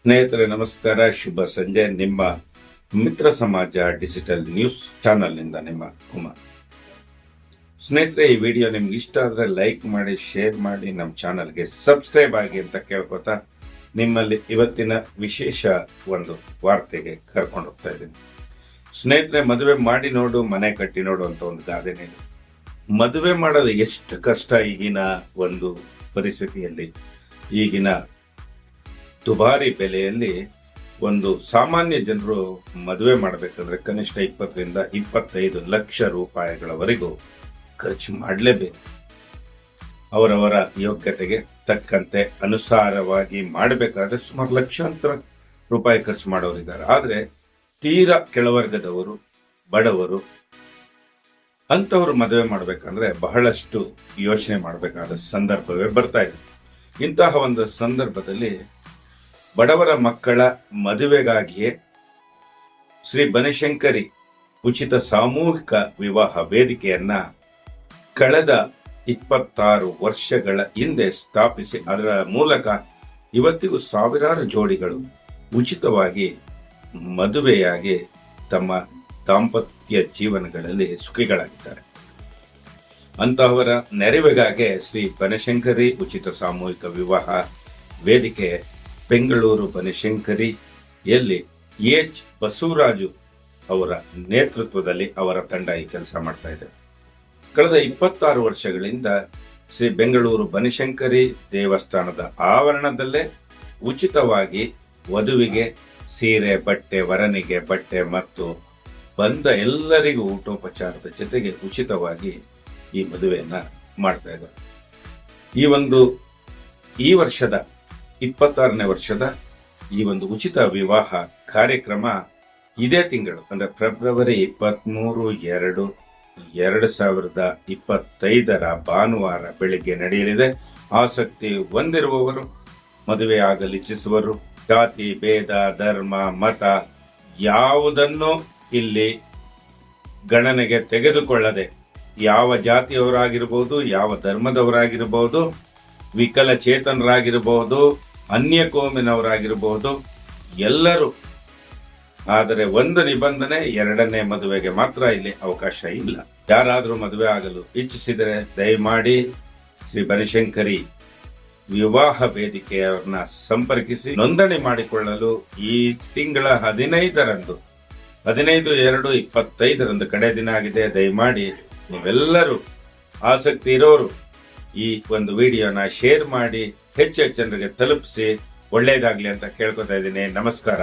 ಸ್ನೇಹಿತರೆ ನಮಸ್ಕಾರ, ಶುಭ ಸಂಜೆ. ನಿಮ್ಮ ಮಿತ್ರ ಸಮಾಜ ಡಿಜಿಟಲ್ ನ್ಯೂಸ್ ಚಾನಲ್ನಿಂದ ನಿಮ್ಮ ಕುಮಾರ್. ಸ್ನೇಹಿತರೆ, ಈ ವಿಡಿಯೋ ನಿಮ್ಗೆ ಇಷ್ಟ ಆದ್ರೆ ಲೈಕ್ ಮಾಡಿ, ಶೇರ್ ಮಾಡಿ, ನಮ್ಮ ಚಾನಲ್ಗೆ ಸಬ್ಸ್ಕ್ರೈಬ್ ಆಗಿ ಅಂತ ಕೇಳ್ಕೊತಾ ನಿಮ್ಮಲ್ಲಿ ಇವತ್ತಿನ ವಿಶೇಷ ಒಂದು ವಾರ್ತೆಗೆ ಕರ್ಕೊಂಡು ಹೋಗ್ತಾ ಇದ್ದೀನಿ. ಸ್ನೇಹಿತರೆ, ಮದುವೆ ಮಾಡಿ ನೋಡು, ಮನೆ ಕಟ್ಟಿ ನೋಡು ಅಂತ ಒಂದು ಗಾದೆನೇ ಇದೆ. ಮದುವೆ ಮಾಡೋದು ಎಷ್ಟು ಕಷ್ಟ ಈಗಿನ ಒಂದು ಪರಿಸ್ಥಿತಿಯಲ್ಲಿ, ಈಗಿನ ದುಬಾರಿ ಬೆಲೆಯಲ್ಲಿ. ಒಂದು ಸಾಮಾನ್ಯ ಜನರು ಮದುವೆ ಮಾಡಬೇಕಂದ್ರೆ ಕನಿಷ್ಠ 20ರಿಂದ 25 ಲಕ್ಷ ರೂಪಾಯಿಗಳವರೆಗೂ ಖರ್ಚು ಮಾಡಲೇಬೇಕು. ಅವರವರ ಯೋಗ್ಯತೆಗೆ ತಕ್ಕಂತೆ ಅನುಸಾರವಾಗಿ ಮಾಡಬೇಕಾದ್ರೆ ಸುಮಾರು ಲಕ್ಷಾಂತರ ರೂಪಾಯಿ ಖರ್ಚು ಮಾಡೋರಿದ್ದಾರೆ. ಆದ್ರೆ ತೀರಾ ಕೆಳವರ್ಗದವರು, ಬಡವರು ಅಂತವರು ಮದುವೆ ಮಾಡಬೇಕಂದ್ರೆ ಬಹಳಷ್ಟು ಯೋಚನೆ ಮಾಡಬೇಕಾದ ಸಂದರ್ಭವೇ ಬರ್ತಾ ಇದೆ. ಇಂತಹ ಒಂದು ಸಂದರ್ಭದಲ್ಲಿ ಬಡವರ ಮಕ್ಕಳ ಮದುವೆಗಾಗಿಯೇ ಶ್ರೀ ಬನಶಂಕರಿ ಉಚಿತ ಸಾಮೂಹಿಕ ವಿವಾಹ ವೇದಿಕೆಯನ್ನ ಕಳೆದ 26 ವರ್ಷಗಳ ಹಿಂದೆ ಸ್ಥಾಪಿಸಿ ಅದರ ಮೂಲಕ ಇವತ್ತಿಗೂ ಸಾವಿರಾರು ಜೋಡಿಗಳು ಉಚಿತವಾಗಿ ಮದುವೆಯಾಗಿ ತಮ್ಮ ದಾಂಪತ್ಯ ಜೀವನಗಳಲ್ಲಿ ಸುಖಿಗಳಾಗಿದ್ದಾರೆ. ಅಂತಹವರ ನೆರವಿಗಾಗಿ ಶ್ರೀ ಬನಶಂಕರಿ ಉಚಿತ ಸಾಮೂಹಿಕ ವಿವಾಹ ವೇದಿಕೆ ಬೆಂಗಳೂರು ಬನಶಂಕರಿಯಲ್ಲಿ ಎಚ್ ಬಸವರಾಜು ಅವರ ನೇತೃತ್ವದಲ್ಲಿ ಅವರ ತಂಡ ಈ ಕೆಲಸ ಮಾಡ್ತಾ ಇದೆ. ಕಳೆದ 26 ವರ್ಷಗಳಿಂದ ಶ್ರೀ ಬೆಂಗಳೂರು ಬನಶಂಕರಿ ದೇವಸ್ಥಾನದ ಆವರಣದಲ್ಲೇ ಉಚಿತವಾಗಿ ವಧುವಿಗೆ ಸೀರೆ, ಬಟ್ಟೆ, ವರನಿಗೆ ಬಟ್ಟೆ ಮತ್ತು ಬಂದ ಎಲ್ಲರಿಗೂ ಊಟೋಪಚಾರದ ಜೊತೆಗೆ ಉಚಿತವಾಗಿ ಈ ಮದುವೆಯನ್ನ ಮಾಡ್ತಾ ಇದ್ದಾರೆ. ಈ ವರ್ಷದ 26ನೇ ವರ್ಷದ ಈ ಒಂದು ಉಚಿತ ವಿವಾಹ ಕಾರ್ಯಕ್ರಮ ಇದೇ ತಿಂಗಳು ಅಂದ್ರೆ ಫೆಬ್ರವರಿ 23, 2025 ಭಾನುವಾರ ಬೆಳಿಗ್ಗೆ ನಡೆಯಲಿದೆ. ಆಸಕ್ತಿ ಹೊಂದಿರುವವರು, ಮದುವೆ ಆಗಲು ಇಚ್ಛಿಸುವರು, ಜಾತಿ, ಭೇದ, ಧರ್ಮ, ಮತ ಯಾವುದನ್ನು ಇಲ್ಲಿ ಗಣನೆಗೆ ತೆಗೆದುಕೊಳ್ಳದೆ, ಯಾವ ಜಾತಿಯವರಾಗಿರಬಹುದು, ಯಾವ ಧರ್ಮದವರಾಗಿರಬಹುದು, ವಿಕಲಚೇತನರಾಗಿರಬಹುದು, ಅನ್ಯ ಕೋಮಿನವರಾಗಿರಬಹುದು, ಎಲ್ಲರೂ. ಆದರೆ ಒಂದು ನಿಬಂಧನೆ, 2ನೇ ಮದುವೆಗೆ ಮಾತ್ರ ಇಲ್ಲಿ ಅವಕಾಶ ಇಲ್ಲ. ಯಾರಾದರೂ ಮದುವೆ ಆಗಲು ಇಚ್ಛಿಸಿದರೆ ದಯಮಾಡಿ ಶ್ರೀ ಬನಶಂಕರಿ ವಿವಾಹ ವೇದಿಕೆಯವರನ್ನ ಸಂಪರ್ಕಿಸಿ ನೋಂದಣಿ ಮಾಡಿಕೊಳ್ಳಲು ಈ ತಿಂಗಳ 15/2/25 ಕಡೆ ದಿನ ಆಗಿದೆ. ದಯಮಾಡಿ ನೀವೆಲ್ಲರೂ ಆಸಕ್ತಿ ಇರೋರು ಈ ಒಂದು ವಿಡಿಯೋನ ಶೇರ್ ಮಾಡಿ ಹೆಚ್ಚು ಜನರಿಗೆ ತಲುಪಿಸಿ ಒಳ್ಳೇದಾಗ್ಲಿ ಅಂತ ಕೇಳ್ಕೊತಾ ಇದ್ದೀನಿ. ನಮಸ್ಕಾರ.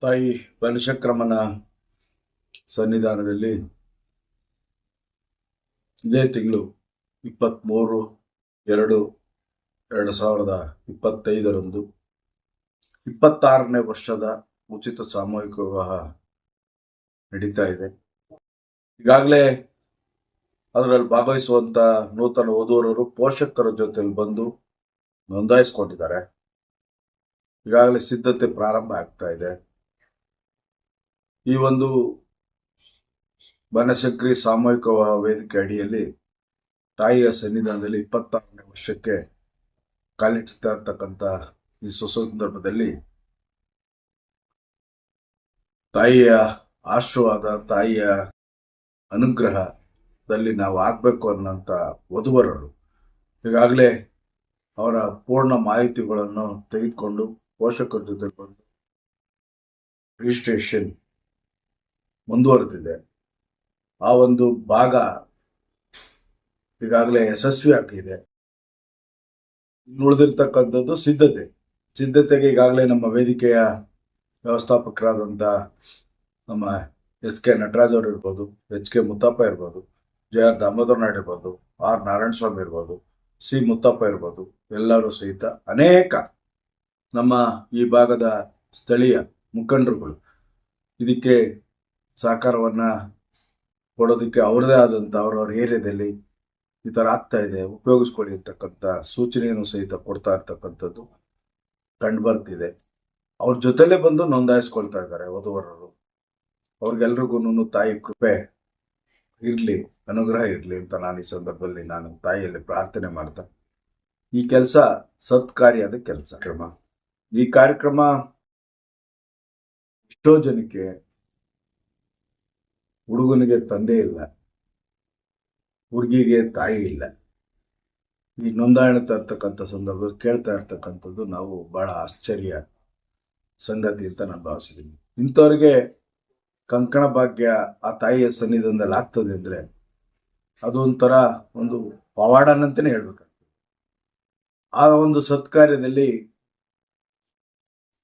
ತಾಯಿ ಬನಶಂಕರಮ್ಮನ ಸನ್ನಿಧಾನದಲ್ಲಿ ಇದೇ ತಿಂಗಳು 23/2/2025 26ನೇ ವರ್ಷದ ಉಚಿತ ಸಾಮೂಹಿಕ ವಿವಾಹ ನಡೀತಾ ಇದೆ. ಈಗಾಗಲೇ ಅದರಲ್ಲಿ ಭಾಗವಹಿಸುವಂತ ನೂತನ ವಧುವರರು ಪೋಷಕರ ಜೊತೆಲಿ ಬಂದು ನೋಂದಾಯಿಸಿಕೊಂಡಿದ್ದಾರೆ. ಈಗಾಗಲೇ ಸಿದ್ಧತೆ ಪ್ರಾರಂಭ ಆಗ್ತಾ ಇದೆ. ಈ ಒಂದು ಬನಶಂಕರಿ ಸಾಮೂಹಿಕ ವಿವಾಹ ವೇದಿಕೆ ಅಡಿಯಲ್ಲಿ ತಾಯಿಯ ಸನ್ನಿಧಾನದಲ್ಲಿ 26ನೇ ವರ್ಷಕ್ಕೆ ಕಾಲಿಡ್ತಾ ಇರ್ತಕ್ಕಂಥ ಈ ಸುಸಂದರ್ಭದಲ್ಲಿ ತಾಯಿಯ ಆಶೀರ್ವಾದ, ತಾಯಿಯ ಅನುಗ್ರಹದಲ್ಲಿ ನಾವು ಆಗ್ಬೇಕು ಅನ್ನೋಂಥ ವಧುವರರು ಈಗಾಗಲೇ ಅವರ ಪೂರ್ಣ ಮಾಹಿತಿಗಳನ್ನು ತೆಗೆದುಕೊಂಡು ಪೋಷಕರ ಜೊತೆ ಬಂದು ರಿಜಿಸ್ಟ್ರೇಷನ್ ಮುಂದುವರೆದಿದೆ. ಆ ಒಂದು ಭಾಗ ಈಗಾಗಲೇ ಯಶಸ್ವಿ ಆಗಿದೆ. ಉಳಿದಿರ್ತಕ್ಕಂಥದ್ದು ಸಿದ್ಧತೆಗೆ ಈಗಾಗಲೇ ನಮ್ಮ ವೇದಿಕೆಯ ವ್ಯವಸ್ಥಾಪಕರಾದಂಥ ನಮ್ಮ ಎಸ್.ಕೆ. ನಟರಾಜ್ ಅವರು ಇರ್ಬೋದು, ಎಚ್.ಕೆ. ಮುತ್ತಪ್ಪ ಇರ್ಬೋದು, ಜೆ.ಆರ್. ದಾಮೋದರ ನಾಯ್ಡು ಇರ್ಬೋದು, ಆರ್. ನಾರಾಯಣಸ್ವಾಮಿ ಇರ್ಬೋದು, ಸಿ. ಮುತ್ತಪ್ಪ ಇರ್ಬೋದು, ಎಲ್ಲರೂ ಸಹಿತ ಅನೇಕ ನಮ್ಮ ಈ ಭಾಗದ ಸ್ಥಳೀಯ ಮುಖಂಡರುಗಳು ಇದಕ್ಕೆ ಸಹಕಾರವನ್ನು ಕೊಡೋದಕ್ಕೆ ಅವ್ರದೇ ಆದಂಥ ಅವ್ರವ್ರ ಏರಿಯಾದಲ್ಲಿ ಈ ಥರ ಆಗ್ತಾ ಇದೆ, ಉಪಯೋಗಿಸ್ಕೊಳ್ಳಿ ಅಂತಕ್ಕಂಥ ಸೂಚನೆಯನ್ನು ಸಹಿತ ಕೊಡ್ತಾ ಇರ್ತಕ್ಕಂಥದ್ದು ಕಂಡು ಬರ್ತಿದೆ. ಅವ್ರ ಜೊತೆಲೇ ಬಂದು ನೋಂದಾಯಿಸ್ಕೊಳ್ತಾ ಇದ್ದಾರೆ ವಧುವರರು. ಅವ್ರಿಗೆಲ್ರಿಗೂ ತಾಯಿ ಕೃಪೆ ಇರಲಿ, ಅನುಗ್ರಹ ಇರಲಿ ಅಂತ ನಾನು ಈ ಸಂದರ್ಭದಲ್ಲಿ ನಾನು ತಾಯಿಯಲ್ಲಿ ಪ್ರಾರ್ಥನೆ ಮಾಡ್ತಾ, ಈ ಕೆಲಸ ಸತ್ಕಾರ್ಯದ ಕೆಲಸ ಕ್ರಮ. ಈ ಕಾರ್ಯಕ್ರಮ ಎಷ್ಟೋ ಜನಕ್ಕೆ ಹುಡುಗನಿಗೆ ತಂದೆ ಇಲ್ಲ, ಹುಡುಗಿಗೆ ತಾಯಿ ಇಲ್ಲ. ಈ ನೋಂದಾಯಣೆ ಇರ್ತಕ್ಕಂಥ ಸಂದರ್ಭದಲ್ಲಿ ಕೇಳ್ತಾ ಇರ್ತಕ್ಕಂಥದ್ದು ನಾವು ಬಹಳ ಆಶ್ಚರ್ಯ ಸಂಗತಿ ಅಂತ ನಾನು ಭಾವಿಸಿದ್ದೀನಿ. ಇಂಥವ್ರಿಗೆ ಕಂಕಣ ಭಾಗ್ಯ ಆ ತಾಯಿಯ ಸನ್ನಿಧಾನದಲ್ಲಿ ಆಗ್ತದೆ ಅಂದರೆ ಅದೊಂಥರ ಒಂದು ಪವಾಡನಂತನೇ ಹೇಳ್ಬೇಕಾಗ್ತದೆ. ಆ ಒಂದು ಸತ್ಕಾರ್ಯದಲ್ಲಿ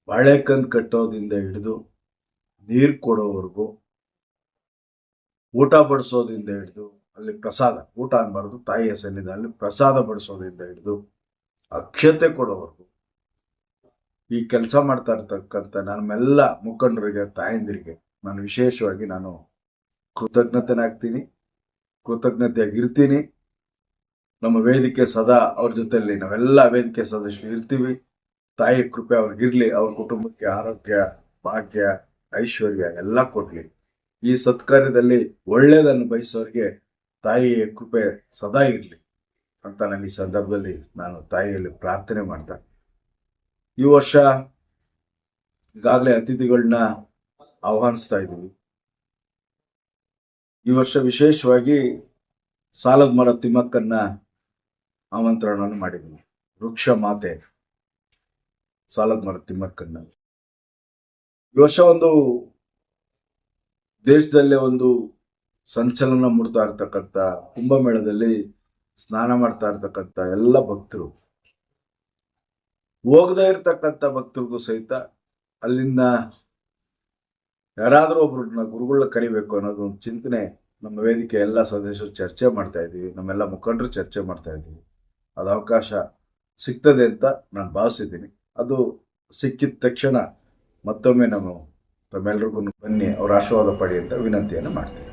ಬಾಳೆಕಂದ್ ಕಟ್ಟೋದಿಂದ ಹಿಡಿದು ನೀರು ಕೊಡೋವರೆಗೂ, ಊಟ ಬಡಿಸೋದ್ರಿಂದ ಹಿಡಿದು, ಅಲ್ಲಿ ಪ್ರಸಾದ, ಊಟ ಅನ್ಬಾರ್ದು, ತಾಯಿಯ ಸನ್ನಿಧಾನದಲ್ಲಿ ಪ್ರಸಾದ ಬಡಿಸೋದ್ರಿಂದ ಹಿಡಿದು ಅಕ್ಷತೆ ಕೊಡೋವರೆಗೂ ಈ ಕೆಲಸ ಮಾಡ್ತಾ ಇರ್ತಕ್ಕಂಥ ನಮ್ಮೆಲ್ಲ ಮುಖಂಡರಿಗೆ, ತಾಯಂದಿರಿಗೆ ನಾನು ವಿಶೇಷವಾಗಿ ನಾನು ಕೃತಜ್ಞತೆಯಾಗ್ತೀನಿ, ಕೃತಜ್ಞತೆಯಾಗಿರ್ತೀನಿ. ನಮ್ಮ ವೇದಿಕೆ ಸದಾ ಅವ್ರ ಜೊತೆಯಲ್ಲಿ ನಾವೆಲ್ಲ ವೇದಿಕೆ ಸದಸ್ಯರು ಇರ್ತೀವಿ. ತಾಯಿ ಕೃಪೆ ಅವ್ರಿಗಿರ್ಲಿ, ಅವ್ರ ಕುಟುಂಬಕ್ಕೆ ಆರೋಗ್ಯ, ಭಾಗ್ಯ, ಐಶ್ವರ್ಯ ಎಲ್ಲ ಕೊಡ್ಲಿ. ಈ ಸತ್ಕಾರ್ಯದಲ್ಲಿ ಒಳ್ಳೆಯದನ್ನು ಬಯಸೋರಿಗೆ ತಾಯಿಯ ಕೃಪೆ ಸದಾ ಇರಲಿ ಅಂತ ನಾನು ಈ ಸಂದರ್ಭದಲ್ಲಿ ನಾನು ತಾಯಿಯಲ್ಲಿ ಪ್ರಾರ್ಥನೆ ಮಾಡ್ತಾ, ಈ ವರ್ಷ ಈಗಾಗಲೇ ಅತಿಥಿಗಳನ್ನ ಆಹ್ವಾನಿಸ್ತಾ ಇದ್ದೀವಿ. ಈ ವರ್ಷ ವಿಶೇಷವಾಗಿ ಸಾಲದ ಮರ ತಿಮ್ಮಕ್ಕನ್ನ ಆಮಂತ್ರಣವನ್ನು ಮಾಡಿದ್ದೀನಿ. ವೃಕ್ಷ ಮಾತೆ ಸಾಲದ ಮರ ತಿಮ್ಮಕ್ಕನ್ನ ಈ ವರ್ಷ ಒಂದು ದೇಶದಲ್ಲೇ ಒಂದು ಸಂಚಲನ ಮೂಡ್ತಾ ಇರ್ತಕ್ಕಂಥ ಕುಂಭಮೇಳದಲ್ಲಿ ಸ್ನಾನ ಮಾಡ್ತಾ ಇರ್ತಕ್ಕಂಥ ಎಲ್ಲ ಭಕ್ತರು, ಹೋಗದೇ ಇರ್ತಕ್ಕಂಥ ಭಕ್ತರಿಗೂ ಸಹಿತ ಅಲ್ಲಿಂದ ಯಾರಾದರೂ ಒಬ್ರನ್ನ ಗುರುಗಳನ್ನ ಕರಿಬೇಕು ಅನ್ನೋದು ಒಂದು ಚಿಂತನೆ ನಮ್ಮ ವೇದಿಕೆ ಎಲ್ಲ ಸದಸ್ಯರು ಚರ್ಚೆ ಮಾಡ್ತಾ ಇದ್ದೀವಿ, ನಮ್ಮೆಲ್ಲ ಮುಖಂಡರು ಚರ್ಚೆ ಮಾಡ್ತಾ ಇದ್ದೀವಿ. ಅದು ಅವಕಾಶ ಸಿಗ್ತದೆ ಅಂತ ನಾನು ಭಾವಿಸಿದ್ದೀನಿ. ಅದು ಸಿಕ್ಕಿದ ತಕ್ಷಣ ಮತ್ತೊಮ್ಮೆ ನಾವು ತಮ್ಮೆಲ್ಲರಿಗೂ ಬನ್ನಿ, ಅವರ ಆಶೀರ್ವಾದ ಪಡಿ ಅಂತ ವಿನಂತಿಯನ್ನು ಮಾಡ್ತೀನಿ.